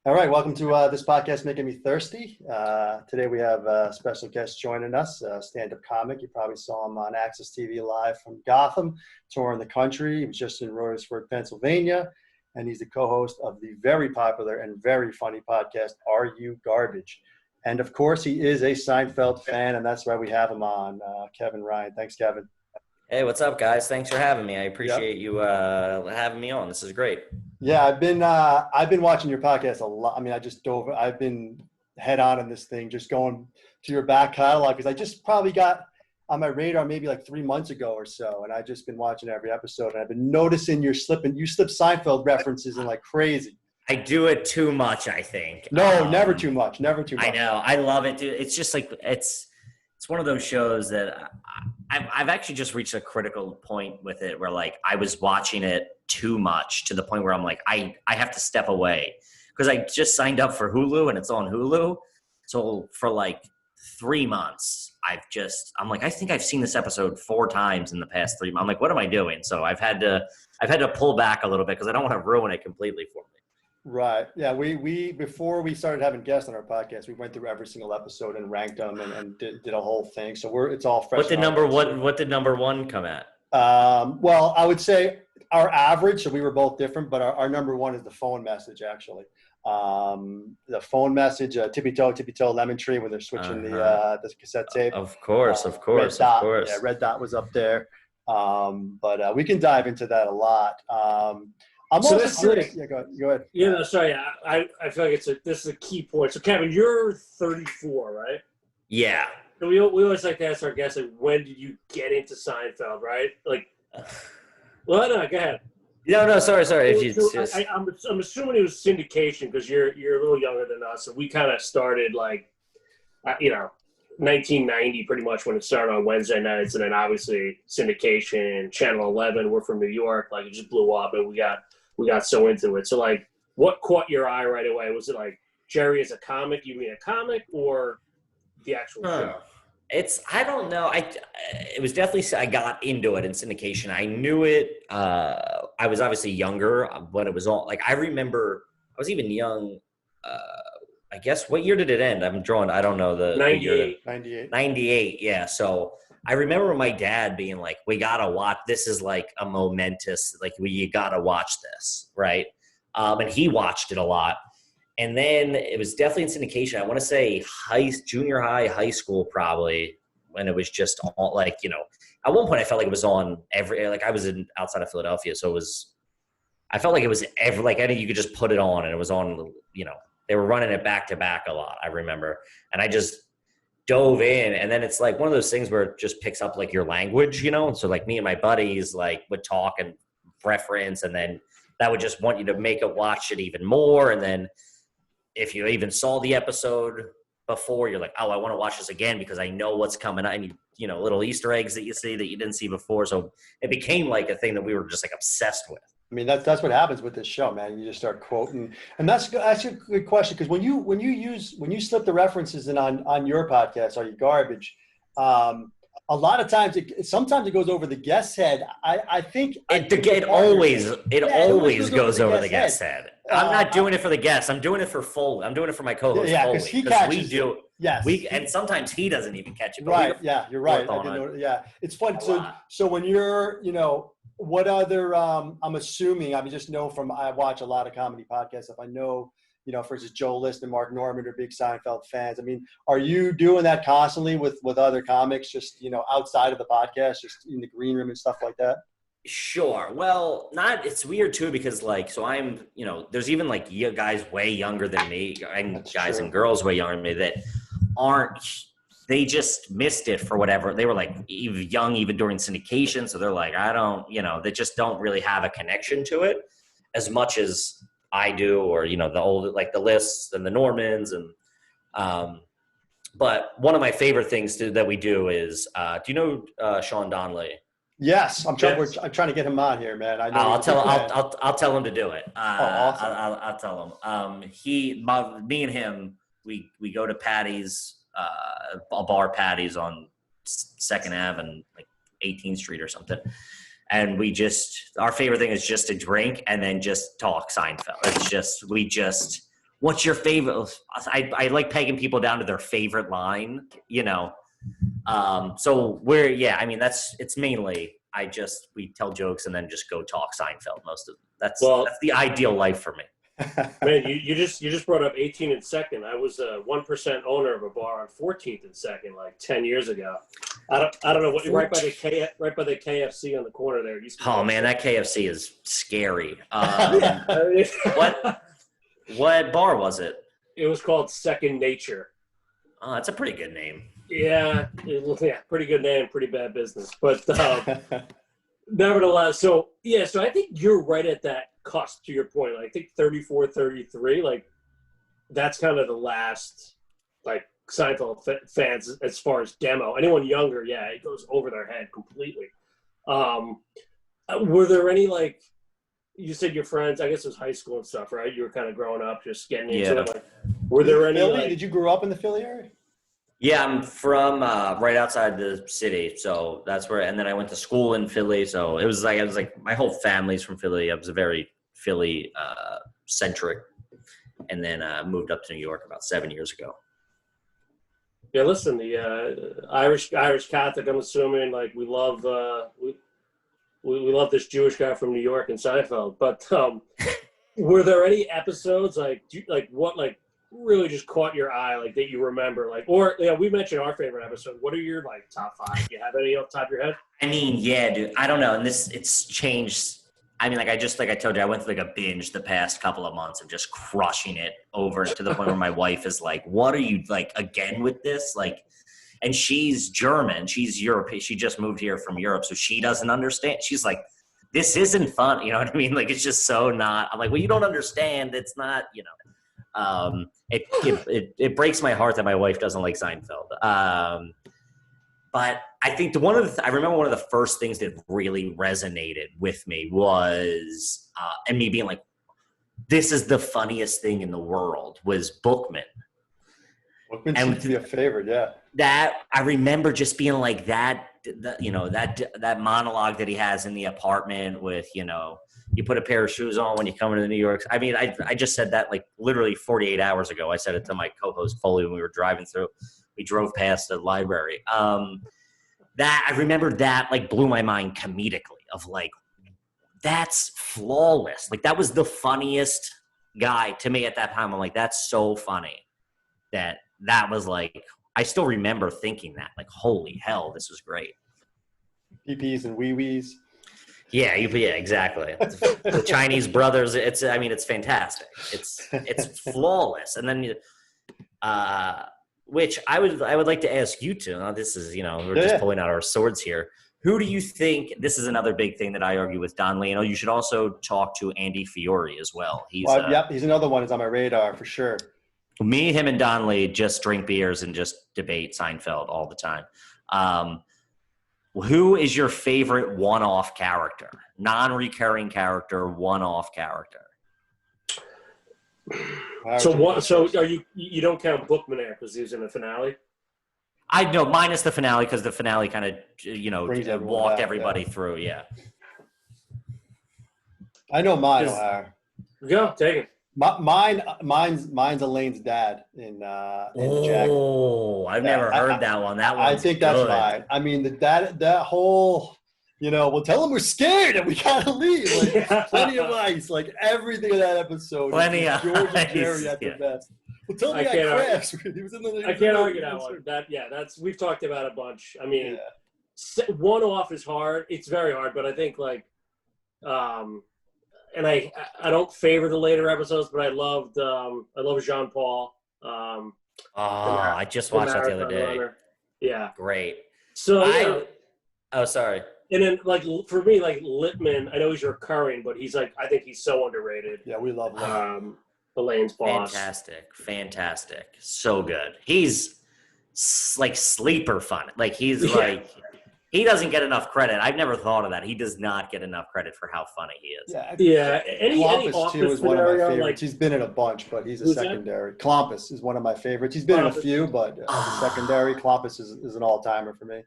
All right, welcome to this podcast, Making Me Thirsty. Today we have a special guest joining us, a stand-up comic. You probably saw him on Access TV Live from Gotham, touring the country. He was just in Royersford, Pennsylvania, and he's the co-host of the very popular and very funny podcast, Are You Garbage? And of course, he is a Seinfeld fan, and that's why we have him on, Kevin Ryan. Thanks, Kevin. Hey, what's up, guys? Thanks for having me. I Yep. appreciate you having me on. This is great. Yeah, I've been watching your podcast a lot. I mean, I've been head on in this thing, just going to your back catalog because I just probably got on my radar maybe like 3 months ago or so, and I've just been watching every episode, and I've been noticing you slip Seinfeld references in like crazy. I do it too much, I think. No, never too much. Never too much. I know. I love it, dude. It's just like it's one of those shows that I've actually just reached a critical point with it where like I was watching it too much to the point where I'm like, I have to step away because I just signed up for Hulu and it's on Hulu. So for like 3 months, I'm like, I think I've seen this episode 4 times in the past 3 months. I'm like, what am I doing? So I've had to pull back a little bit because I don't want to ruin it completely for me. Right. Yeah. We before we started having guests on our podcast, we went through every single episode and ranked them and did a whole thing. So it's all fresh. What did number one come at? Well, I would say our average, so we were both different, but our number one is the phone message, actually. The phone message, Tippy Toe, Lemon Tree, when they're switching the cassette tape. Of course. Yeah, Red Dot was up there. But we can dive into that a lot. I'm So also that's curious. like- Go ahead. Yeah, no, sorry. I feel like this is a key point. So, Kevin, you're 34, right? Yeah. And we always like to ask our guests, like, when did you get into Seinfeld, right? Like, well, no, go ahead. No, sorry. If you So I'm assuming it was syndication because you're a little younger than us, and we kind of started like, 1990 pretty much when it started on Wednesday nights, and then obviously syndication, Channel 11. We're from New York, like it just blew up, and we got so into it. So like, what caught your eye right away? Was it like Jerry as a comic? You mean a comic or the actual show? I don't know. It was definitely, I got into it in syndication. I knew it. I was obviously younger, but it was all like, I remember I was even young. I guess, what year did it end? I don't know the 98. 98. Yeah. So I remember my dad being like, we got to watch, this is like a momentous, like you got to watch this. Right. And he watched it a lot. And then it was definitely in syndication. I want to say junior high, high school, probably, when it was just all like, at one point I felt like it was on I was outside of Philadelphia. So I felt like it was you could just put it on and it was on, they were running it back to back a lot, I remember. And I just dove in, and then it's like one of those things where it just picks up like your language, And so like me and my buddies like would talk and reference, and then that would just want you to make it watch it even more. And then if you even saw the episode before, you're like, oh, I want to watch this again because I know what's coming up, and little Easter eggs that you see that you didn't see before. So it became like a thing that we were just like obsessed with. I mean, that's what happens with this show, man. You just start quoting, and that's a good question because when you slip the references in on your podcast, Are You Garbage? A lot of times, sometimes it goes over the guest's head. I think it always goes over the guest's head. I'm not doing it for the guest. I'm doing it for Foley. I'm doing it for my co-host Foley. Because he catches. We do. Yes. And sometimes he doesn't even catch it. Right. Yeah, you're right. Yeah, it's fun. So when you're, what other? I'm assuming. I just know I watch a lot of comedy podcasts. If I know, for instance, Joe List and Mark Norman are big Seinfeld fans. I mean, are you doing that constantly with other comics, just outside of the podcast, just in the green room and stuff like that? Sure. Well, it's weird too because so I'm, there's even like guys way younger than me, and That's guys true. and girls way younger than me that they just missed it for whatever. They were like young even during syndication, so they're like, they just don't really have a connection to it as much as I do, or the old, like the Lists and the Normans, and but one of my favorite things that we do is, do you know Sean Donnelly? Yes, I'm trying to get him on here, man. I know. I'll tell him to do it. Awesome. I'll tell him. Me and him, we go to Patty's, a bar Patty's on 2nd Ave and like 18th Street or something. And our favorite thing is just to drink and then just talk Seinfeld. We what's your favorite? I like pegging people down to their favorite line, you know. So I mean, it's mainly we tell jokes and then just go talk Seinfeld. That's the ideal life for me. Man, you just brought up 18 and Second. I was a 1% owner of a bar on 14th and Second like 10 years ago. I don't know what right by the KFC on the corner there. Oh man, that KFC is scary. What bar was it? It was called Second Nature. Oh, that's a pretty good name. Yeah, pretty good name, pretty bad business, but nevertheless. So I think you're right at that cusp. To your point, like, I think 34, 33, like that's kind of the last like Seinfeld fans as far as demo. Anyone younger, it goes over their head completely. Were there any, like, you said your friends, I guess it was high school and stuff, right? You were kind of growing up, just getting into it. Like, were there any? Philly? Did you grow up in the Philly area? Yeah, I'm from right outside the city, so that's where. And then I went to school in Philly, so it was like my whole family's from Philly. I was a very Philly centric, and then moved up to New York about 7 years ago. Yeah, listen, the Irish Catholic, I'm assuming, like, we love we love this Jewish guy from New York and Seinfeld. But were there any episodes what really just caught your eye, like, that you remember, like, or we mentioned our favorite episode. What are your like top 5? Do you have any off the top of your head? I mean, yeah, dude. I don't know, and it's changed. I mean, like I told you, I went through like a binge the past couple of months of just crushing it over to the point where my wife is like, "What are you, like, again with this?" Like, and she's German, she's European, she just moved here from Europe, so she doesn't understand. She's like, "This isn't fun," you know what I mean? Like, it's just so not. I'm like, "Well, you don't understand. It's not," you know. It breaks my heart that my wife doesn't like Seinfeld. But I think I remember one of the first things that really resonated with me was, and me being like, this is the funniest thing in the world, was Bookman. Bookman seems to be a favorite, yeah. That I remember just being like that monologue that he has in the apartment with, you put a pair of shoes on when you come into New York. I mean, I just said that like literally 48 hours ago. I said it to my co-host Foley when we were driving through. We drove past the library. That I remember that like blew my mind comedically of like, that's flawless. Like, that was the funniest guy to me at that time. I'm like, that's so funny. That was like, I still remember thinking that, like, holy hell, this was great. PPs and wee-wees. Yeah, exactly. The Chinese brothers. It's fantastic. It's flawless. And then, which I would like to ask you two. Now, this is, we're just pulling out our swords here. Who do you think? This is another big thing that I argue with Don Lee. You should also talk to Andy Fiore as well. He's another one that's on my radar for sure. Me, him, and Don Lee just drink beers and just debate Seinfeld all the time. Who is your favorite one-off character? Non-recurring character, one-off character. So are you don't count Bookman there because he was in the finale? I know, minus the finale, because the finale kind of walked everybody through. Yeah. I know mine, O'Hara. Go, take it. Mine's Elaine's dad in Jack. Oh, I've never heard that one. That one. I think that's mine. I mean, that whole, well, tell them we're scared and we gotta leave. Like, plenty of ice, like everything in that episode. Plenty of George ice. And Jerry at the best. Well, tell me that crafts. He was in the. I can't argue that one. That's we've talked about a bunch. I mean, one off is hard. It's very hard, but I think like, and I don't favor the later episodes, but I love Jean Paul. I just watched that the other day. Runner. Yeah, great. So sorry. And then, like, for me, like, Lippman, I know he's recurring, but he's like, I think he's so underrated. Yeah, we love him. Elaine's boss. Fantastic. So good. He's like sleeper fun. Like, he's like, he doesn't get enough credit. I've never thought of that. He does not get enough credit for how funny he is. Yeah. Any Klompus, too, is one of my favorites. Like, he's been in a bunch, but he's a secondary. Klompus is one of my favorites. He's been in a few, but as a secondary, Klompus is an all-timer for me.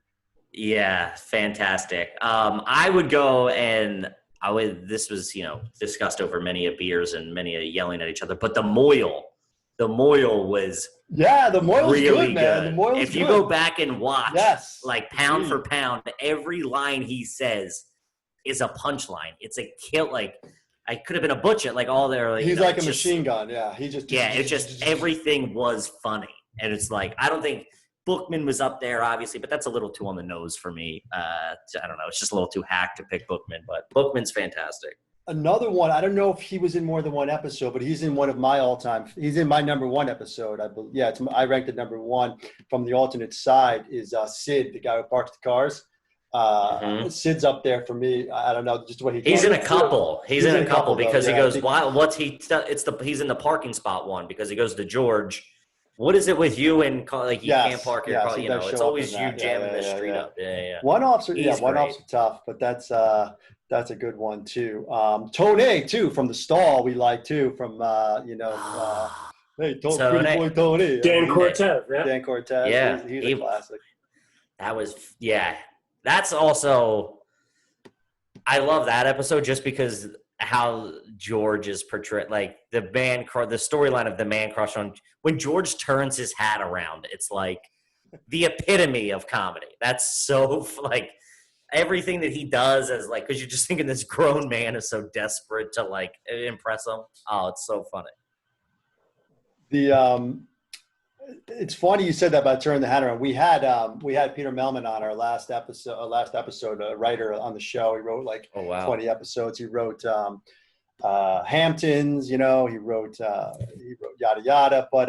Yeah, fantastic. I would go this was, discussed over many a beers and many a yelling at each other, but the Moyle the Moyle was the Moyle's really good, man. good. The Moyle's If you good. go back and watch, like pound for pound, every line he says is a punchline. It's a kill. Like I could have been a butcher. Like all there. Like, he's like a machine gun. Yeah, it's just everything was funny, and it's like I don't think Bookman was up there, obviously, but that's a little too on the nose for me. I don't know. It's just a little too hacked to pick Bookman, but Bookman's fantastic. Another one, I don't know if he was in more than one episode, but he's in one of my all-time. He's in my number one episode. I ranked it number one. From the alternate side is Sid, the guy who parks the cars. Sid's up there for me. I don't know, just what he. He's in a couple. He's in a couple because he goes, "Why? What's he? He's in the parking spot one because he goes to George. What is it with you and like you can't park your car? You know, it's always you jamming the street up. Yeah. One-offs are tough, but that's a good one too. Tony too from the stall we like too from hey, pretty boy Tony. Dan Cortez, Dan Cortez. Yeah, he's a classic. That was That's also I love that episode just because how George is portrayed, like the storyline of the man crush on when George turns his hat around. It's like the epitome of comedy. That's so like everything that he does as like because you're just thinking this grown man is so desperate to like impress him. Oh, it's so funny. It's funny you said that about turning the hat around. We had Peter Melman on our last episode, a writer on the show. He wrote like 20 episodes. He wrote Hamptons, he wrote yada yada. But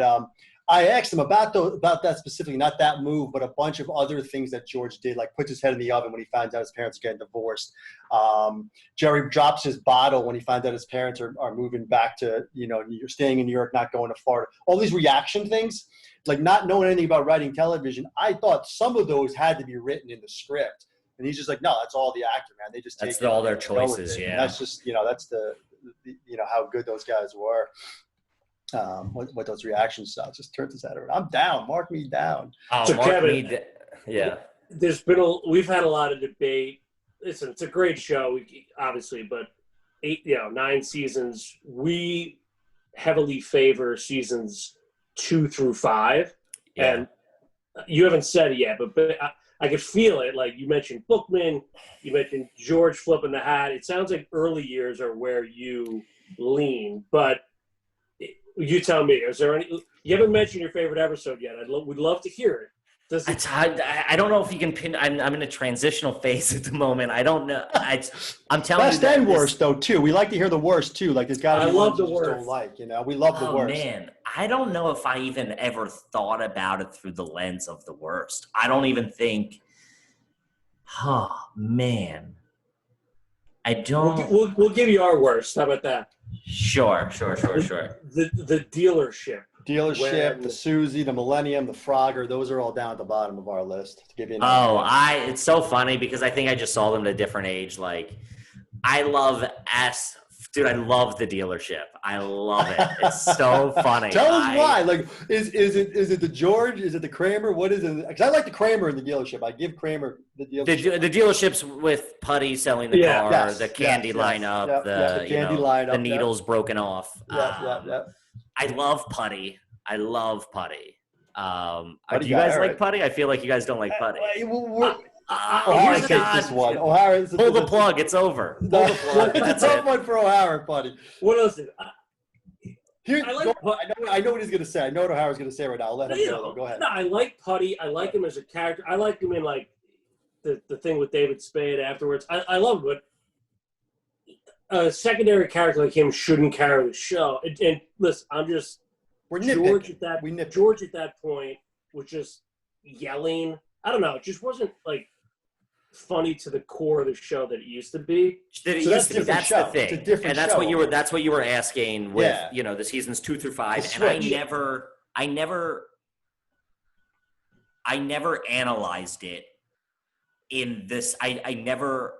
I asked him about that specifically, not that move, but a bunch of other things that George did, like puts his head in the oven when he finds out his parents are getting divorced. Jerry drops his bottle when he finds out his parents are moving back to, you're staying in New York, not going to Florida. All these reaction things, like not knowing anything about writing television, I thought some of those had to be written in the script. And he's just like, no, that's all the actor, man. They just take all their choices, yeah. And that's just, that's the how good those guys were. What those reaction styles just turns his head around. I'm down. Mark me down. Oh, so Kevin, we've had a lot of debate. Listen, it's a great show, obviously, but 9 seasons. We heavily favor seasons 2 through 5, and you haven't said it yet, but I could feel it. Like you mentioned Bookman, you mentioned George flipping the hat. It sounds like early years are where you lean, but you tell me. Is there any? You haven't mentioned your favorite episode yet. We'd love to hear it. I don't know if you can pin. I'm in a transitional phase at the moment. I don't know. I'm telling you. Best and worst though too. We like to hear the worst too. Like there's got to be ones you just don't like. We love the worst. Man, I don't know if I even ever thought about it through the lens of the worst. I don't even think. Oh man, I don't. We'll give you our worst. How about that? Sure. The dealership. The Susie, the Millennium, the Frogger, those are all down at the bottom of our list. To give you it's so funny because I think I just saw them at a different age. Like, I love Dude, I love the dealership. I love it. It's so funny. Tell us why. Like, is it the George? Is it the Kramer? What is it? Because I like the Kramer in the dealership. I give Kramer the dealership. The dealerships with Putty selling the car, the candy lineup, the candy lineup, the needles broken off. I love Putty. Do you guys like Putty? I feel like you guys don't like Putty. O'Hara takes this one. O'Hara, pull the plug. It's over. Pull the plug. It's a tough one for O'Hara, buddy. What else? I know what he's going to say. I know what O'Hara's going to say right now. I'll let him go. Go ahead. No, I like Putty. I like him as a character. I like him in like the thing with David Spade afterwards. I love him, but a secondary character like him shouldn't carry the show. And listen, we're George nitpicking. George at that point was just yelling. I don't know. It just wasn't like funny to the core of the show that it used to be. That's the thing. And that's what you were asking with the seasons 2 through 5. And I never analyzed it in this. I never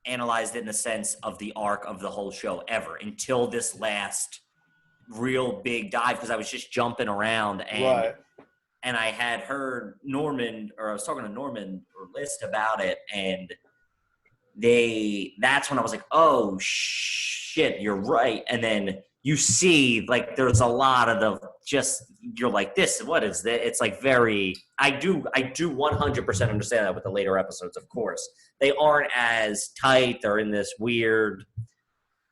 analyzed it in the sense of the arc of the whole show ever until this last real big dive, because I was just jumping around and I had heard Norman, or I was talking to Norman or List about it, and that's when I was like, oh shit, you're right. And then you see like there's a lot of the just you're like this what is that it's like very I do 100% understand that with the later episodes. Of course they aren't as tight, they're in this weird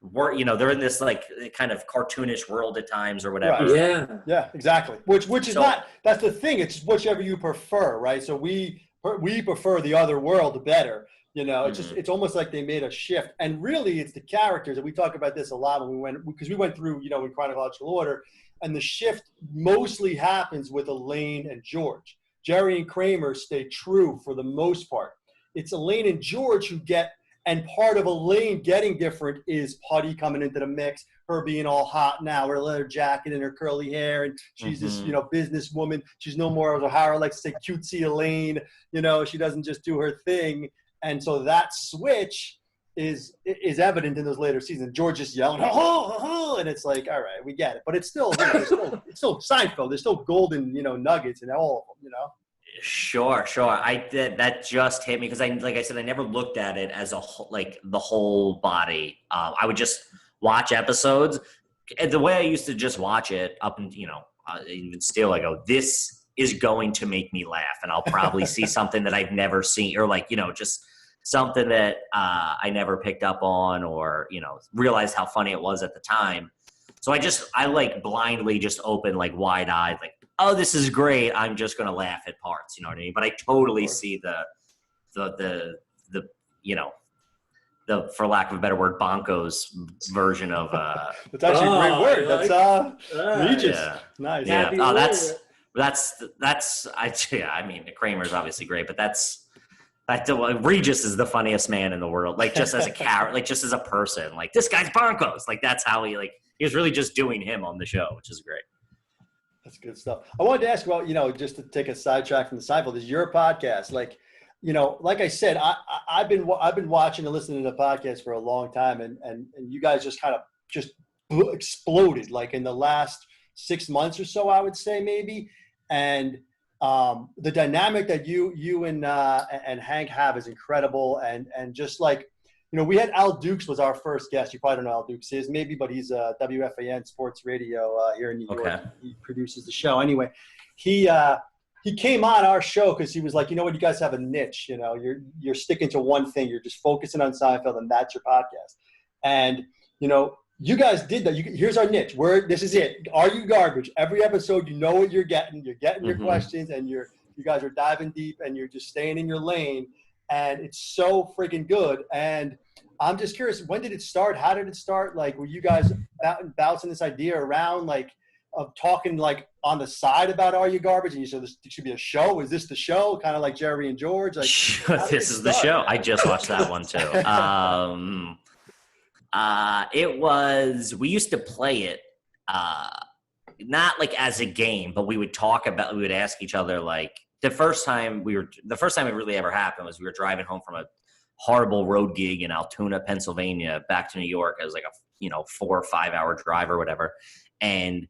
they're in this like kind of cartoonish world at times or whatever. Right. Yeah, exactly, which is not, that's the thing, it's whichever you prefer, right? So we prefer the other world better. It's just, it's almost like they made a shift. And really, it's the characters. And we talk about this a lot because we went through, in chronological order. And the shift mostly happens with Elaine and George. Jerry and Kramer stay true for the most part. It's Elaine and George who get, and part of Elaine getting different is Putty coming into the mix, her being all hot now, her leather jacket and her curly hair, and she's this, businesswoman. She's no more, as O'Hara likes to say, cutesy Elaine. She doesn't just do her thing. And so that switch is evident in those later seasons. George is yelling, oh, and it's like, all right, we get it. But it's still, it's still Seinfeld. There's still golden, nuggets in all of them, Sure. That just hit me because like I said, I never looked at it as like the whole body. I would just watch episodes. And the way I used to just watch it up and, even still, I go, this is going to make me laugh, and I'll probably see something that I've never seen, or like, just something that I never picked up on, or, realized how funny it was at the time. So I like blindly just open like wide eyed, like, oh, this is great. I'm just going to laugh at parts, you know what I mean? But I totally see the for lack of a better word, Bonkos version of that's actually a great word. That's Regis. Yeah. Nice. Yeah. I mean, Kramer's obviously great, but Regis is the funniest man in the world. Like just as a character, like just as a person, like this guy's Bonkos. Like that's how he was really just doing him on the show, which is great. That's good stuff. I wanted to ask about, just to take a sidetrack from the Seinfeld, is your podcast. Like I said, I've been watching and listening to the podcast for a long time, and you guys just kind of just exploded like in the last 6 months or so, I would say maybe. And the dynamic that you and Hank have is incredible, and just like, we had Al Dukes was our first guest. You probably don't know Al Dukes is maybe, but he's WFAN sports radio here in New York. Okay. He produces the show. Anyway, he came on our show because he was like, you guys have a niche. You're sticking to one thing. You're just focusing on Seinfeld, and that's your podcast. And you guys did that. Here's our niche. This is it. Are You Garbage? Every episode, you know what you're getting. You're getting your questions, and you guys are diving deep, and you're just staying in your lane. And it's so freaking good. And I'm just curious, when did it start? How did it start? Like, were you guys bouncing this idea around, like, of talking, like, on the side about Are You Garbage? And you said this should be a show. Is this the show? Kind of like Jerry and George? Like, this is the show. I just watched that one, too. We used to play it, not like as a game, but we would ask each other, like, the first time it really ever happened was we were driving home from a horrible road gig in Altoona, Pennsylvania, back to New York. It was like a 4 or 5 hour drive or whatever. And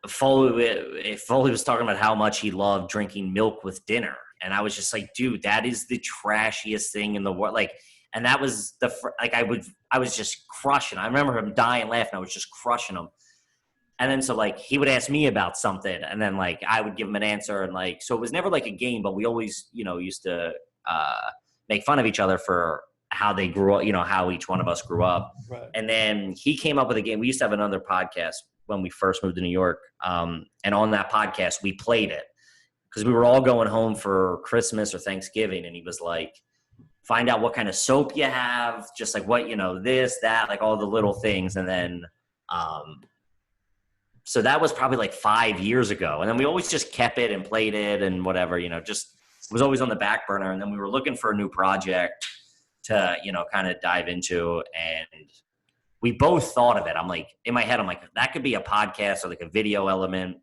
Foley was talking about how much he loved drinking milk with dinner. And I was just like, dude, that is the trashiest thing in the world. Like, and that was I was just crushing. I remember him dying laughing. I was just crushing him. And then so like he would ask me about something, and then like I would give him an answer, and like so it was never like a game, but we always used to make fun of each other for how they grew up, how each one of us grew up. Right. And then he came up with a game. We used to have another podcast when we first moved to New York, and on that podcast we played it because we were all going home for Christmas or Thanksgiving, and he was like, find out what kind of soap you have, just like what this, that, like all the little things, and then. So that was probably like 5 years ago. And then we always just kept it and played it and whatever, just was always on the back burner. And then we were looking for a new project to, kind of dive into. And we both thought of it. I'm like, in my head, I'm like, that could be a podcast or like a video element.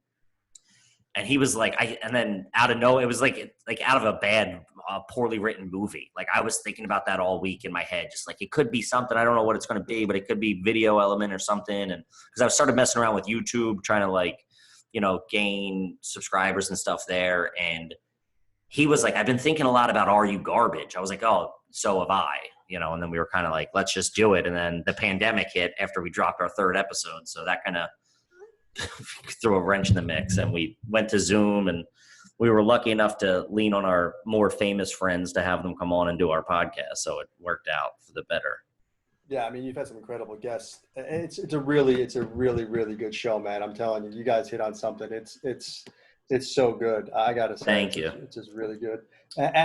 And he was like, and then out of nowhere, it was like out of a bad, poorly written movie. Like I was thinking about that all week in my head, just like it could be something. I don't know what it's going to be, but it could be video element or something. And because I started messing around with YouTube, trying to like, gain subscribers and stuff there. And he was like, I've been thinking a lot about Are You Garbage? I was like, oh, so have I. and then we were kind of like, let's just do it. And then the pandemic hit after we dropped our 3rd episode. So that kind of threw a wrench in the mix, and we went to Zoom, and we were lucky enough to lean on our more famous friends to have them come on and do our podcast. So it worked out for the better. Yeah, I mean, you've had some incredible guests. It's a really good show, man. I'm telling you, you guys hit on something. It's so good. I gotta say, thank you. It's just really good. But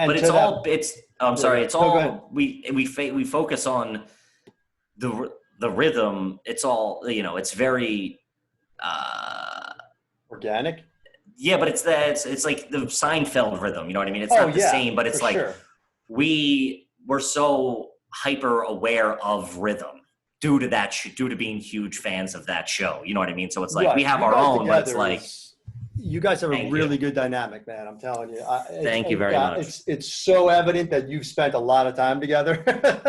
I'm sorry. It's all we focus on the rhythm. It's all it's very organic. Yeah, but it's like the Seinfeld rhythm. You know what I mean? It's not the same, but it's like sure. we're so hyper aware of rhythm due to being huge fans of that show. You know what I mean? So it's like we have our own, but it's like you guys have a really good dynamic, man. I'm telling you. Thank you very much. It's so evident that you've spent a lot of time together.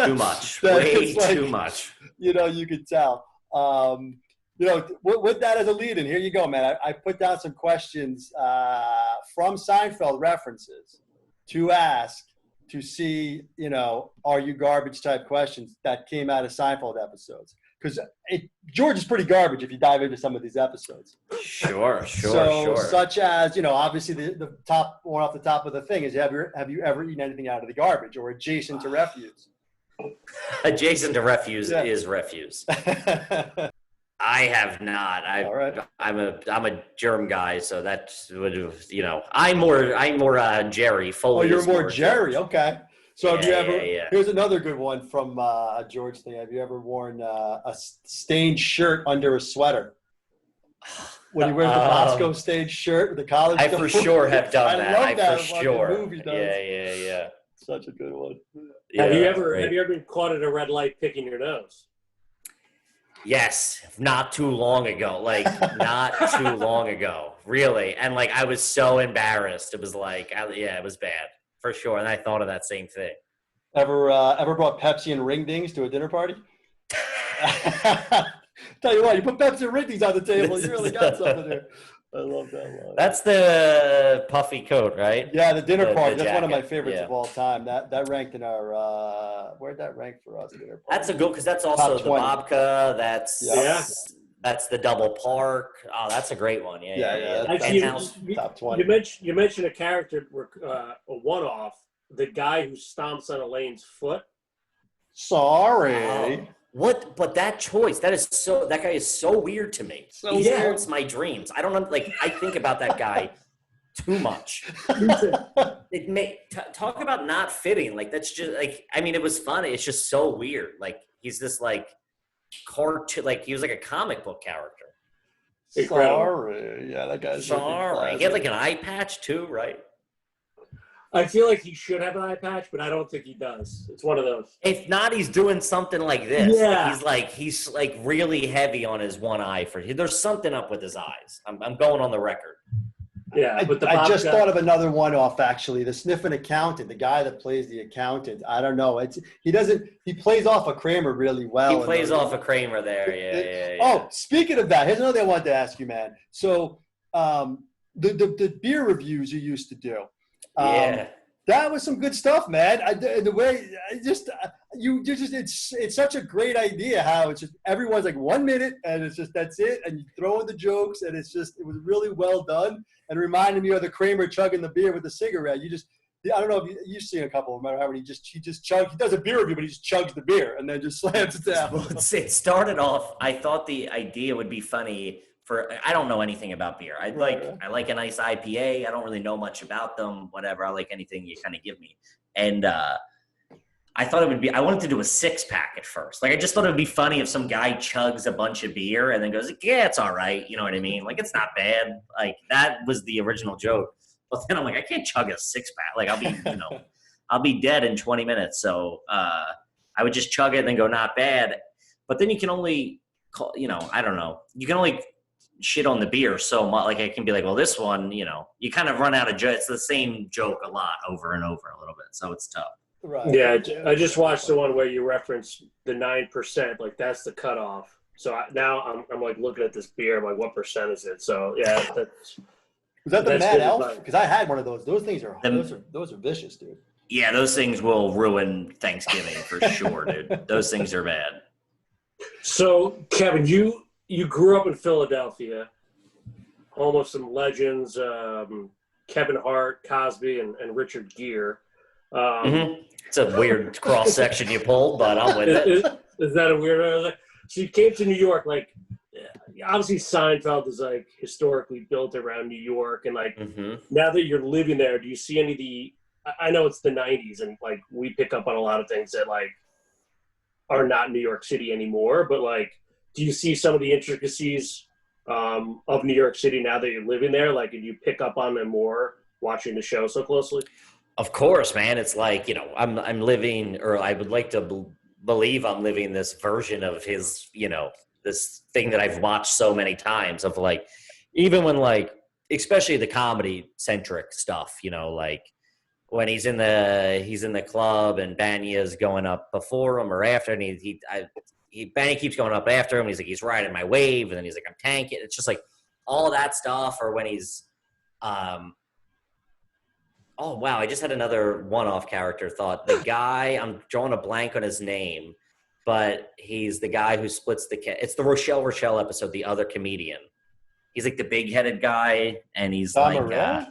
Too much, way too much. You could tell. With that as a lead-in, here you go, man. I put down some questions from Seinfeld references to ask to see, are you garbage type questions that came out of Seinfeld episodes. Because George is pretty garbage if you dive into some of these episodes. Sure. Such as, obviously the top one off the top of the thing is, have you ever eaten anything out of the garbage or adjacent to refuse? Adjacent to refuse is refuse. I have not. All right. I'm a germ guy, so that's I'm more Jerry. Foley. Oh, you're more Jerry. George. Okay. So have you ever? Yeah. Here's another good one from a George thing. Have you ever worn a stained shirt under a sweater? When you wear the Bosco stained shirt with the college. I for sure have done that. I love that. For sure. Movie does. Yeah. Such a good one. Yeah, have you ever been caught at a red light picking your nose? Yes, not too long ago. Not too long ago, really. And I was so embarrassed. It was it was bad for sure. And I thought of that same thing. Ever brought Pepsi and ring dings to a dinner party? Tell you what, you put Pepsi and ring dings on the table, you really got something there. I love that line. That's the puffy coat, right? Yeah, the dinner party. That's one of my jacket. favorites of all time. That ranked in our where'd that rank for us? Dinner party? That's a good because that's also Top the 20. Babka. That's the double park. Oh, that's a great one. Yeah. Actually, top 20. You mentioned a character, a one-off. The guy who stomps on Elaine's foot. Sorry. What? But that choice, that guy is so weird to me. He haunts my dreams. I don't know. I think about that guy too much. Talk about not fitting. That's just it was funny. It's just so weird. He's this cartoon. He was like a comic book character. Sorry. Yeah, that guy's sorry. He had an eye patch too, right? I feel like he should have an eye patch, but I don't think he does. It's one of those. If not, he's doing something like this. Yeah. He's really heavy on his one eye. There's something up with his eyes. I'm going on the record. Yeah, but I just thought of another one off actually. The sniffing accountant, the guy that plays the accountant. I don't know. He plays off a Kramer really well. He plays off a Kramer there. Yeah. Oh, speaking of that, here's another thing I wanted to ask you, man. So the beer reviews you used to do. That was some good stuff, man. It's such a great idea how it's just everyone's 1 minute and it's just that's it, and you throw in the jokes and it was really well done and reminded me of the Kramer chugging the beer with the cigarette. I don't know if you've seen a couple. Remember how he just chugs? He does a beer review, but he just chugs the beer and then just slams it down. Well, it started off. I thought the idea would be funny. I don't know anything about beer. I like a nice IPA. I don't really know much about them. Whatever. I like anything you kind of give me. And I thought it would be. I wanted to do a 6-pack at first. I just thought it would be funny if some guy chugs a bunch of beer and then goes, "Yeah, it's all right." You know what I mean? It's not bad. That was the original joke. But then I'm I can't chug a 6-pack. I'll be dead in 20 minutes. So I would just chug it and then go, "Not bad." But then you can only, I don't know. You can only shit on the beer so much. I can be well, this one, you kind of run out of jokes. It's the same joke a lot over and over a little bit. So it's tough. Right. Yeah. I just watched the one where you referenced the 9%. That's the cutoff. So now I'm looking at this beer. I'm what percent is it? So yeah. Was that the Mad Elf? Because I had one of those. Those things are those are vicious, dude. Yeah, those things will ruin Thanksgiving for sure, dude. Those things are bad. So, Kevin, you grew up in Philadelphia, home of some legends, Kevin Hart, Cosby, and Richard Gere. It's a weird cross section you pulled, but I'm with it. Is that a weird? So you came to New York, like obviously Seinfeld is like historically built around New York, and like now that you're living there, do you see any of the? I know it's the '90s, and like we pick up on a lot of things that like are not New York City anymore. But like, do you see some of the intricacies of New York City now that you're living there? Like, did you pick up on them more watching the show so closely? Of course, man. It's like, you know, I'm living, or I would like to believe I'm living this version of his, you know, this thing that I've watched so many times of like, even when like, especially the comedy centric stuff, you know, like when he's in the club and Banya's going up before him or after, and Banya keeps going up after him. He's like, he's riding my wave, and then he's like, I'm tanking. It's just like all that stuff. Or when he's, oh wow, I just had another one-off character thought. The guy, I'm drawing a blank on his name, but he's the guy who splits it's the Rochelle episode, The Other Comedian. He's like the big-headed guy, and he's Dom like,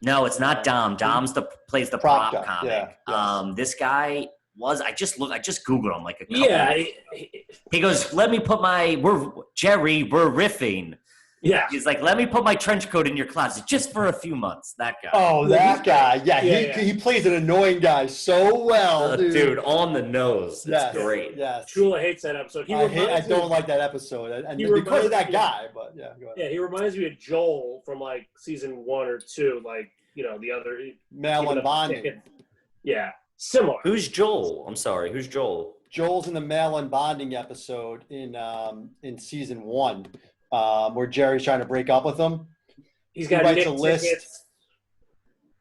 no, it's not Dom. Dom's plays the prop comic. Yeah, yes. This guy was, I just Googled him like a couple. He goes, let me put we're riffing. Yeah. He's like, let me put my trench coat in your closet just for a few months. That guy. Oh, that guy. Yeah, he plays an annoying guy so well, dude. On the nose. Yes. It's great. Yes. Chula hates that episode. I don't like that episode. And because of that guy, but yeah, go ahead. Yeah, he reminds me of Joel from like season 1 or 2, like, you know, the other mail and bonding. Yeah. Similar. Who's Joel? I'm sorry. Who's Joel? Joel's in the mail and bonding episode in season 1. Where Jerry's trying to break up with him. He writes a list. Tickets.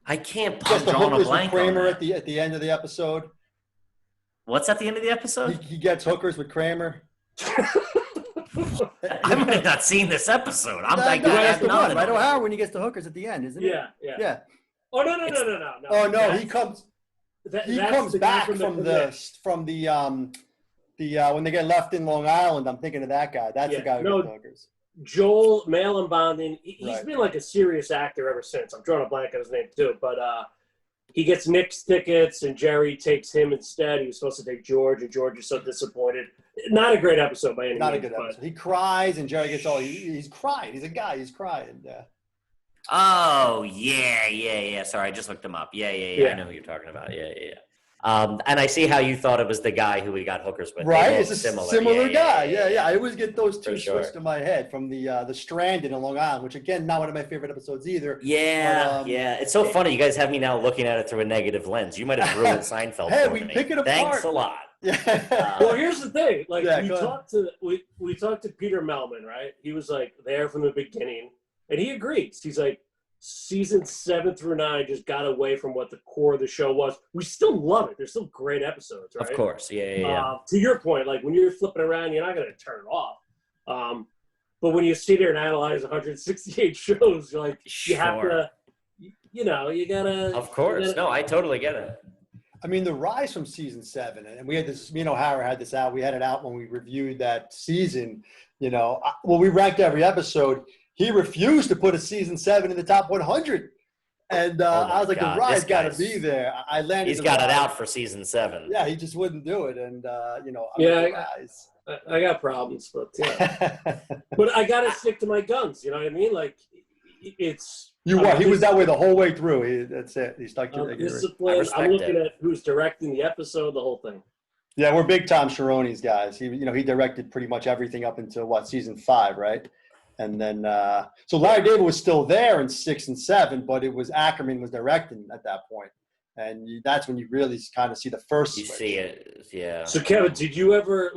I can't pump drawing a blank with Kramer on that. at the end of the episode. What's at the end of the episode? He gets hookers with Kramer. I might have not seen this episode. I'm like, that's the one. Right, O'Hara when he gets the hookers at the end, isn't it? Yeah. Oh no! Oh no! He comes. He comes back from the when they get left in Long Island. I'm thinking of that guy. That's the guy who gets the hookers. Joel, mail and bonding. He's been like a serious actor ever since. I'm drawing a blank on his name too, but he gets Nick's tickets, and Jerry takes him instead. He was supposed to take George, and George is so disappointed. Not a great episode by any means. Not a good episode. He cries, and Jerry gets he's crying. He's a guy. He's crying. Yeah. Oh yeah. Sorry, I just looked him up. Yeah. I know who you're talking about. Yeah. And I see how you thought it was the guy who we got hookers with. Right, it's a similar guy. Yeah. I always get those two switched in my head from the Stranded in Long Island, which again, not one of my favorite episodes either. Yeah. It's so funny. You guys have me now looking at it through a negative lens. You might have ruined Seinfeld. Hey, for we me. pick it apart. Thanks a lot. Well, here's the thing. Like we talked to Peter Melman, right? He was like there from the beginning, and he agrees. He's like, season 7 through 9 just got away from what the core of the show was. We still love it. There's still great episodes, right? Of course, yeah. To your point, like when you're flipping around, you're not going to turn it off. But when you sit there and analyze 168 shows, you're like, you have to, you gotta. Of course, no, I totally get it. I mean, the rise from season 7, and we had this. Me and O'Hara had this out. We had it out when we reviewed that season. We ranked every episode. He refused to put a season 7 in the top 100. And I was like, the ride's got to be there. I landed. He's got it out for season 7. Yeah, he just wouldn't do it. And, I got problems, but but I got to stick to my guns. You know what I mean? Like, it's. He was that way the whole way through. That's it. He stuck to discipline. I'm looking at who's directing the episode, the whole thing. Yeah, we're big Tom Sharoney's guys. He directed pretty much everything up until season 5, right? And then, so Larry David was still there in 6 and 7, but it was Ackerman was directing at that point. And that's when you really kind of see the first switch. You see it, yeah. So, Kevin, did you ever,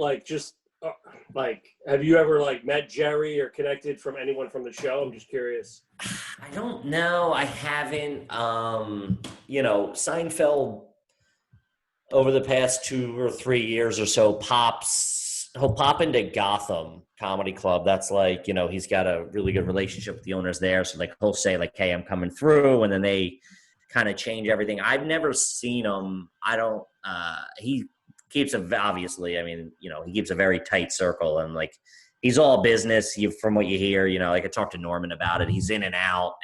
have you ever, met Jerry or connected from anyone from the show? I'm just curious. I don't know. I haven't. Seinfeld, over the past 2 or 3 years or so, he'll pop into Gotham Comedy Club. That's like, he's got a really good relationship with the owners there. So he'll say hey, I'm coming through. And then they kind of change everything. I've never seen him. I don't. He keeps obviously. I mean, he keeps a very tight circle, and like he's all business. From what you hear, like I talked to Norman about it. He's in and out,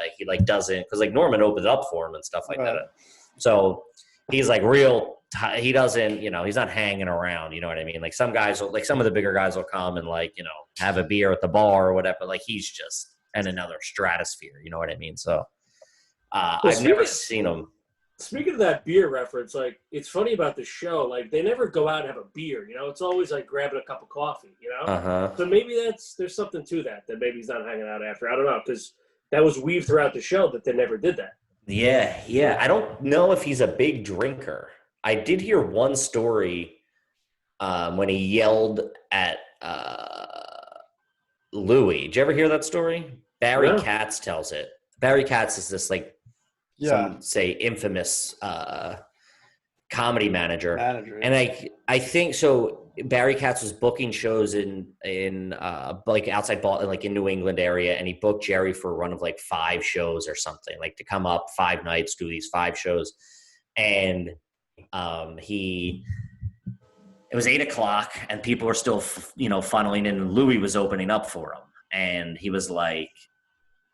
and he like doesn't because like Norman opens up for him and stuff like that. So he's like real. He doesn't, he's not hanging around. You know what I mean? Like some guys, like some of the bigger guys will come and like, have a beer at the bar or whatever. Like he's just in another stratosphere. You know what I mean? So I've never seen him. Speaking of that beer reference, like it's funny about the show. Like they never go out and have a beer. It's always like grabbing a cup of coffee. So maybe there's something to that maybe he's not hanging out after. I don't know because that was weaved throughout the show that they never did that. Yeah. I don't know if he's a big drinker. I did hear one story when he yelled at Louis. Did you ever hear that story? Barry Katz tells it. Barry Katz is this like some say infamous comedy manager. And I think so. Barry Katz was booking shows in like outside Boston, like in New England area, and he booked Jerry for a run of like 5 shows or something, like to come up 5 nights, do these 5 shows, and it was 8:00 and people were still, funneling in, and Louis was opening up for him. And he was like,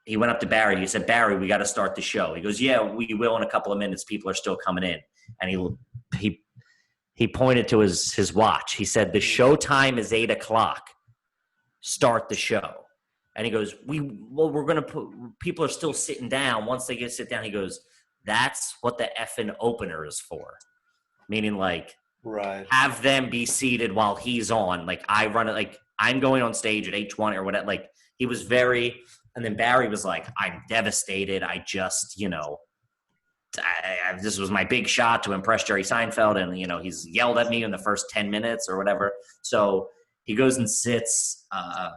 he went up to Barry. He said, Barry, we got to start the show. He goes, yeah, we will in a couple of minutes. People are still coming in. And he pointed to his watch. He said, the show time is 8:00. Start the show. And he goes, we're going to put, people are still sitting down. Once they sit down, he goes, that's what the effing opener is for. Meaning like, have them be seated while he's on. Like I run it, like I'm going on stage at 8:20 or whatever. Like he was very, and then Barry was like, I'm devastated. I just, this was my big shot to impress Jerry Seinfeld. And, he's yelled at me in the first 10 minutes or whatever. So he goes and sits. And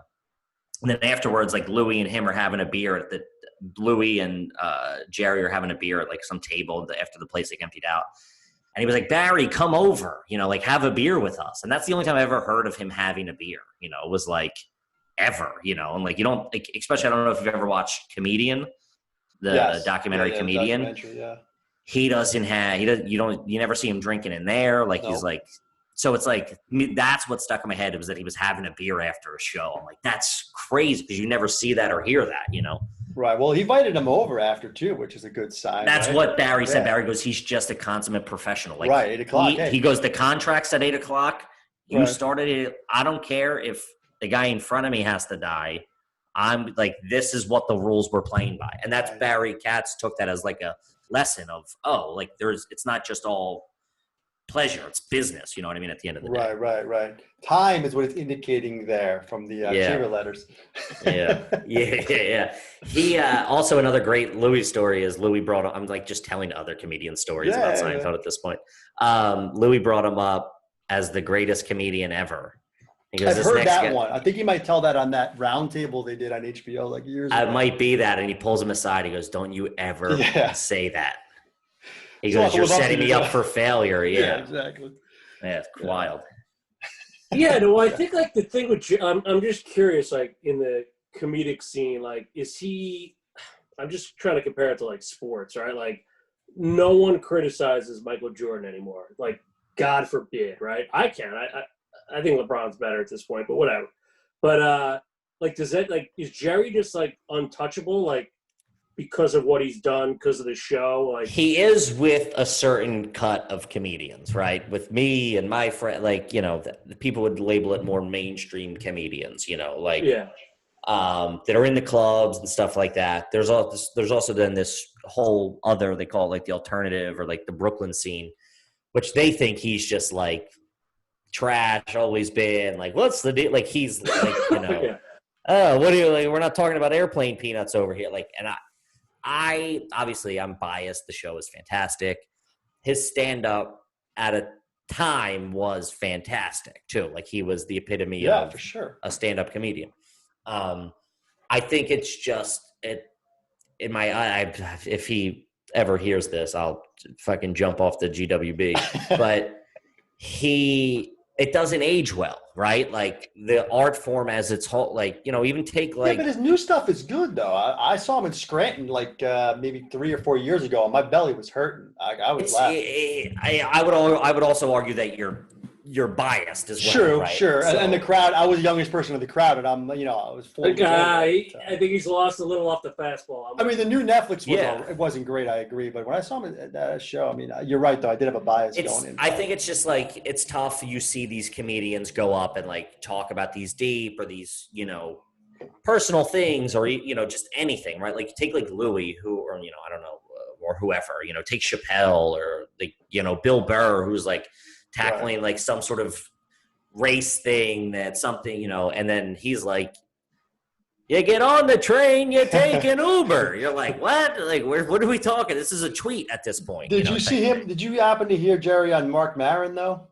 then afterwards, like Louis and him are having a beer Louis and Jerry are having a beer at like some table after the place like emptied out. And he was like, Barry, come over, like have a beer with us. And that's the only time I ever heard of him having a beer, it was like ever, and like, you don't, like, especially, I don't know if you've ever watched Comedian, the documentary Comedian. He doesn't have, you never see him drinking in there. Like he's like, so it's like, that's what stuck in my head was that he was having a beer after a show. I'm like, that's crazy because you never see that or hear that, Right. Well, he invited him over after too, which is a good sign. That's what Barry said. Barry goes, he's just a consummate professional. Like 8:00. He goes, the contract's at 8:00. You started it. I don't care if the guy in front of me has to die. I'm like, this is what the rules we're playing by. And that's Barry Katz took that as like a lesson of, like it's not just all pleasure, it's business, you know what I mean, at the end of the day. Right. Time is what it's indicating there from the cheer letters. Yeah. He also, another great Louis story is Louis brought up, I'm like just telling other comedian stories about Seinfeld at this point. Louis brought him up as the greatest comedian ever. He goes, I've heard that one. I think he might tell that on that round table they did on HBO like years ago. It might be that, and he pulls him aside. He goes, don't you ever say that. He goes, you're setting me up for failure. Yeah, exactly. Yeah, it's wild. Yeah, no, I think like the thing with, I'm just curious, like in the comedic scene, like I'm just trying to compare it to like sports, right? Like no one criticizes Michael Jordan anymore. Like God forbid, right? I can. I think LeBron's better at this point, but whatever. But like, does that like is Jerry just like untouchable, like because of what he's done, because of the show? Like he is with a certain cut of comedians, right? With me and my friend, like the people would label it more mainstream comedians, like that are in the clubs and stuff like that. There's also then this whole other, they call it like the alternative or like the Brooklyn scene, which they think he's just like trash, always been like, what's the deal? Like he's like, oh, what do you like? We're not talking about airplane peanuts over here. Like, and I obviously I'm biased. The show is fantastic. His stand-up at a time was fantastic too. Like he was the epitome of for sure a stand-up comedian. I think it's just in my eye. If he ever hears this, I'll fucking jump off the GWB. But he it doesn't age well, right? Like the art form as its whole, like, you know, even take like. Yeah, but his new stuff is good though. I saw him in Scranton like maybe 3 or 4 years ago, and my belly was hurting. I was laughing. I would also argue that you're biased as well, Sure, right? sure. So, And the crowd, I was the youngest person in the crowd, and I was 40 The years old. guy, I think he's lost a little off the fastball. I mean, the new Netflix Yeah. it wasn't great, I agree. But when I saw him at that show, I mean, you're right, though. I did have a bias going in. I think it's just like, it's tough. You see these comedians go up and like talk about these deep or these, you know, personal things, or, you know, just anything, right? Like take like Louis, or, you know, I don't know, or whoever, you know, take Chappelle or like, you know, Bill Burr, who's like tackling like some sort of race thing, that something, you know, and then he's like, you get on the train, you take an Uber. You're like, what? Like, what are we talking? This is a tweet at this point. Did you see him? Did you happen to hear Jerry on Mark Maron, though?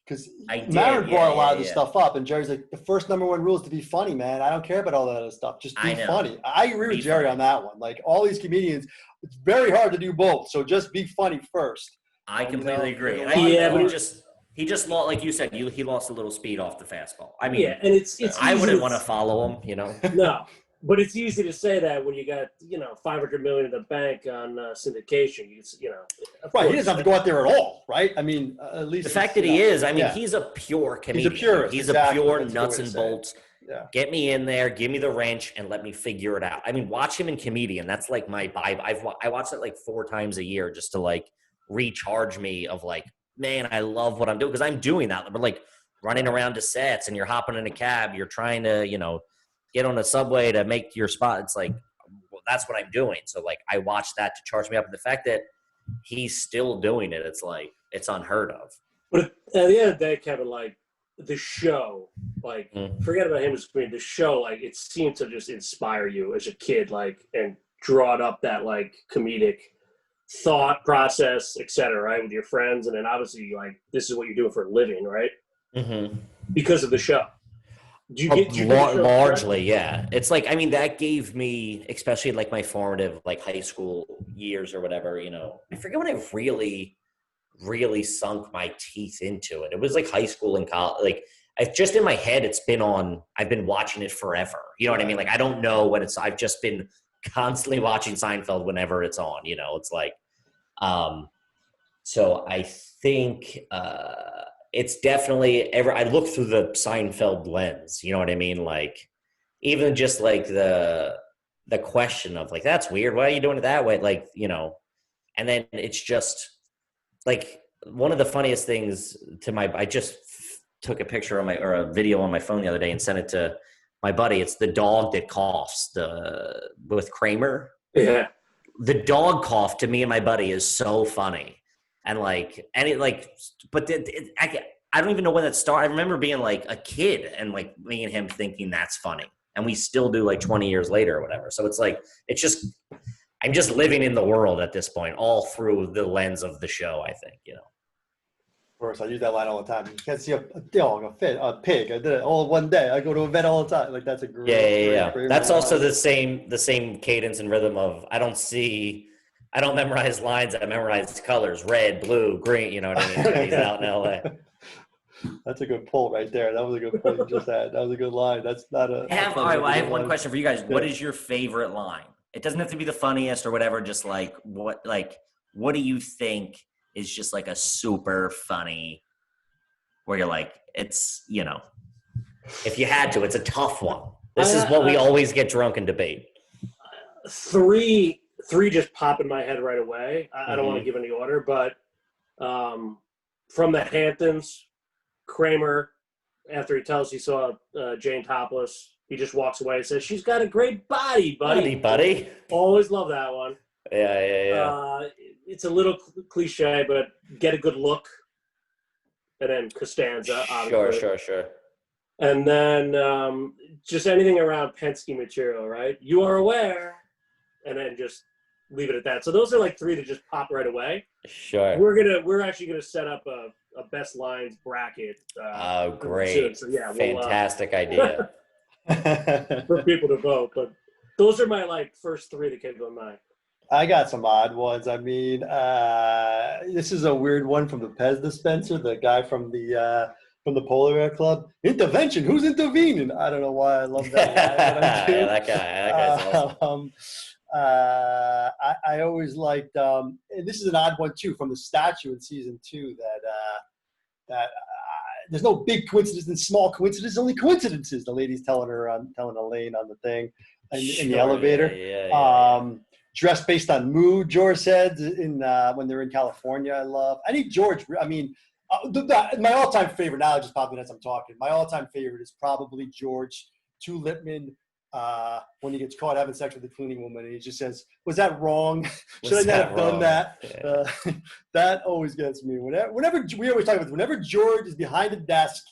Because Maron brought a lot of this stuff up, and Jerry's like, the first #1 rule is to be funny, man. I don't care about all that other stuff. Just be funny. I agree with Jerry on that one. Like, all these comedians, it's very hard to do both. So just be funny first. I completely agree. He just lost, like you said, he lost a little speed off the fastball. I mean, and it's I wouldn't want to follow him, you know. No, but it's easy to say that when you got, you know, $500 million in the bank on syndication. You know, right? He doesn't have to go out there at all, right? I mean, at least the fact that he is. I mean, he's a pure comedian. He's a purist. He's exactly. a pure That's nuts and bolts. Yeah. Get me in there, give me the wrench, and let me figure it out. I mean, watch him in Comedian. That's like my Bible. I watch it like 4 times a year just to like recharge me of like, man, I love what I'm doing, because I'm doing that. We're like running around to sets, and you're hopping in a cab. You're trying to, you know, get on a subway to make your spot. It's like, well, that's what I'm doing. So like, I watch that to charge me up. And the fact that he's still doing it, it's like, it's unheard of. But at the end of the day, Kevin, like the show, like forget about him as a comedian. The show, like it seemed to just inspire you as a kid, like, and draw up that like comedic thought process, etc., right, with your friends, and then obviously like this is what you're doing for a living, right? Because of the show. Do you get largely? Yeah, it's like, I mean, that gave me, especially like my formative like high school years or whatever, you know, I forget when I really sunk my teeth into it. It was like high school and college. Like, I've just in my head, I've been watching it forever, you know what I mean? Like, I don't know when I've just been constantly watching Seinfeld whenever it's on, you know. It's like, so I think it's definitely I look through the Seinfeld lens, you know what I mean? Like, even just like the question of like, that's weird, why are you doing it that way? Like, you know, and then it's just like one of the funniest things I just took a picture or a video on my phone the other day and sent it to my buddy. It's the dog that coughs with Kramer. Yeah. The dog cough to me and my buddy is so funny. And like, but I don't even know when that started. I remember being like a kid and like me and him thinking that's funny. And we still do like 20 years later or whatever. So it's like, I'm just living in the world at this point, all through the lens of the show, I think, you know. Of course, I use that line all the time. You can't see a dog, a pig. I did it all one day. I go to a vet all the time. Like, that's a great. Great that's also the same cadence and rhythm of I don't memorize lines. I memorize colors: red, blue, green. You know what I mean? He's out in LA. That's a good pull right there. That was a good pull you just had. That was a good line. That's not a. I have one question for you guys. What is your favorite line? It doesn't have to be the funniest or whatever. Just like what do you think is just like a super funny, where you're like, it's, you know, if you had to, it's a tough one. This is what we always get drunk and debate. Three just pop in my head right away. I don't want to give any order, but from the Hamptons, Kramer, after he tells he saw Jane topless, he just walks away and says, "She's got a great body, buddy." Always love that one. Yeah. It's a little cliche, but get a good look. And then Costanza, obviously. Sure. And then just anything around Penske material, right? You are aware. And then just leave it at that. So those are like 3 that just pop right away. Sure. We're actually gonna set up a best lines bracket. Oh, great! So, yeah, fantastic idea for people to vote. But those are my like first 3 that came to my mind. I got some odd ones. I mean, this is a weird one from the Pez dispenser. The guy from the from the Polar Bear Club. Intervention. Who's intervening? I don't know why I love that line. But I do. Yeah, that guy's awesome. I always liked, and this is an odd one too, from the statue in season 2 that there's no big coincidence and small coincidences, only coincidences. The lady's telling Elaine on the thing in the elevator. Yeah. Dressed based on mood, George said when they're in California. I love. I think George. I mean, my all-time favorite. Now, just popping as I'm talking. My all-time favorite is probably George to Lippman. When he gets caught having sex with the cleaning woman, and he just says, "Was that wrong? Should I not have done that?" Yeah. That always gets me. Whenever we always talk about this, whenever George is behind a desk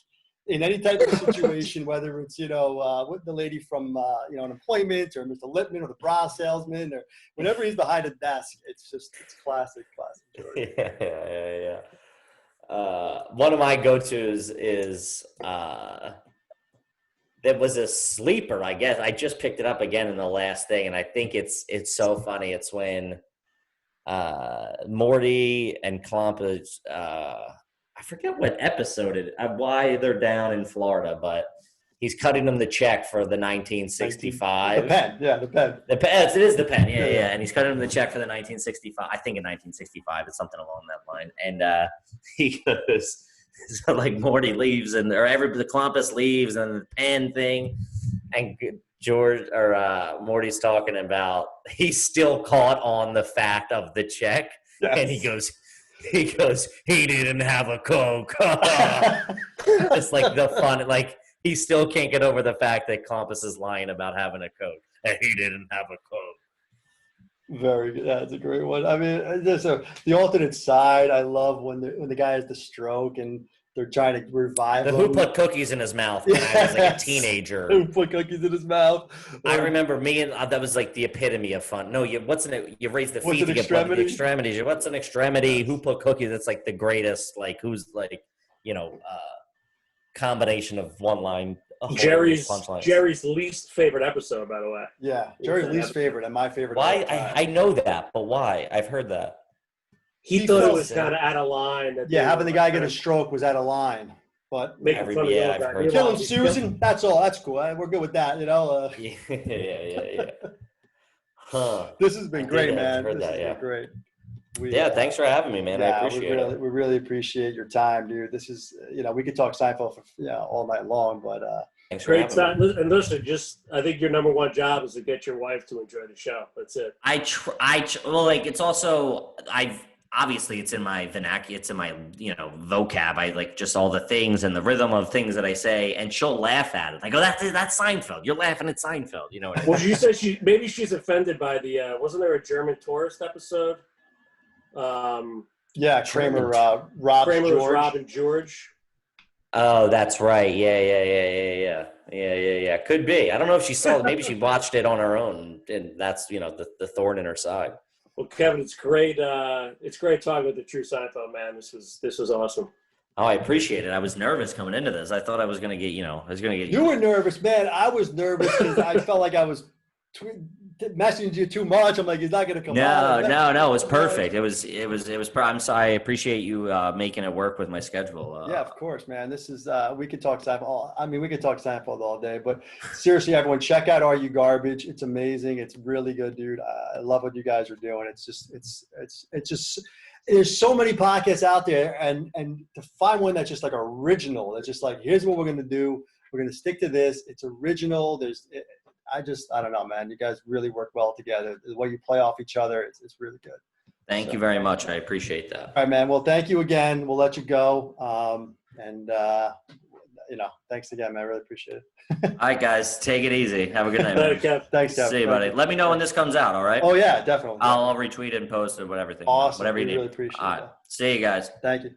in any type of situation, whether it's with the lady from unemployment or Mr. Lippman or the bra salesman, or whenever he's behind a desk, it's classic George. Yeah. One of my go-tos is. That was a sleeper, I guess. I just picked it up again in the last thing, and I think it's so funny. It's when Morty and Klompus, I forget what episode why they're down in Florida, but he's cutting them the check for the 1965. The pen, yeah, the pen. It is the pen, yeah. And he's cutting them the check for the 1965. I think in 1965, it's something along that line. And he goes. So like Morty leaves the Klompus leaves and the pen thing, and George or Morty's talking about he's still caught on the fact of the check, yes. And he goes he didn't have a Coke. It's like the fun, like he still can't get over the fact that Klompus is lying about having a Coke and he didn't have a Coke. Very good. That's a great one. I mean, the alternate side. I love when the guy has the stroke and they're trying to revive him. Who put cookies in his mouth when I was like a teenager? Who put cookies in his mouth? I remember that was like the epitome of fun. No, you raise the feet to get blood to the extremities. What's an extremity? Who put cookies? It's like the greatest. Like who's like combination of one line. Jerry's least favorite episode, by the way. Yeah, Jerry's least favorite and my favorite. Why? I know that, but why? I've heard that. He thought it was kind of out of line. Having the guy get a stroke was out of line. But I've heard killing Susan, that's all. That's cool. We're good with that, Yeah. Huh. This has been great, man. This has been great. Thanks for having me, man. I appreciate it. We really appreciate your time, dude. This is, we could talk Seinfeld for all night long, but thanks for having me. And listen, I think your number one job is to get your wife to enjoy the show. That's it. It's also obviously it's in my vernacular, it's in my vocab. I like just all the things and the rhythm of things that I say, and she'll laugh at it. I go, that's Seinfeld. You're laughing at Seinfeld. You know what I mean? Well, you said she's offended by the wasn't there a German tourist episode? Kramer, Rob and George. Oh, that's right. Yeah. Could be. I don't know if she saw it. Maybe she watched it on her own, and that's the thorn in her side. Well, Kevin, it's great. It's great talking with the true Seinfeld, man. This was awesome. Oh, I appreciate it. I was nervous coming into this. I thought I was going to get. You were nervous, man. I was nervous because I felt like I was messaging you too much. I'm like, he's not going to come out. No. It was perfect. It was. I'm sorry. I appreciate you making it work with my schedule. Yeah, of course, man. This is. We could talk Seinfeld. We could talk Seinfeld all day. But seriously, everyone, check out Are You Garbage? It's amazing. It's really good, dude. I love what you guys are doing. It's just. There's so many podcasts out there, and to find one that's just like original. That's just like, here's what we're going to do. We're going to stick to this. It's original. I don't know, man. You guys really work well together. The way you play off each other, it's really good. Thank you very much. I appreciate that. All right, man. Well, thank you again. We'll let you go. Thanks again, man. I really appreciate it. All right, guys. Take it easy. Have a good night, man. Thanks, Kev. See you, buddy. Let me know when this comes out, all right? Oh, yeah, definitely. I'll retweet it and post it, whatever you need. Really appreciate it. All right. See you guys. Thank you.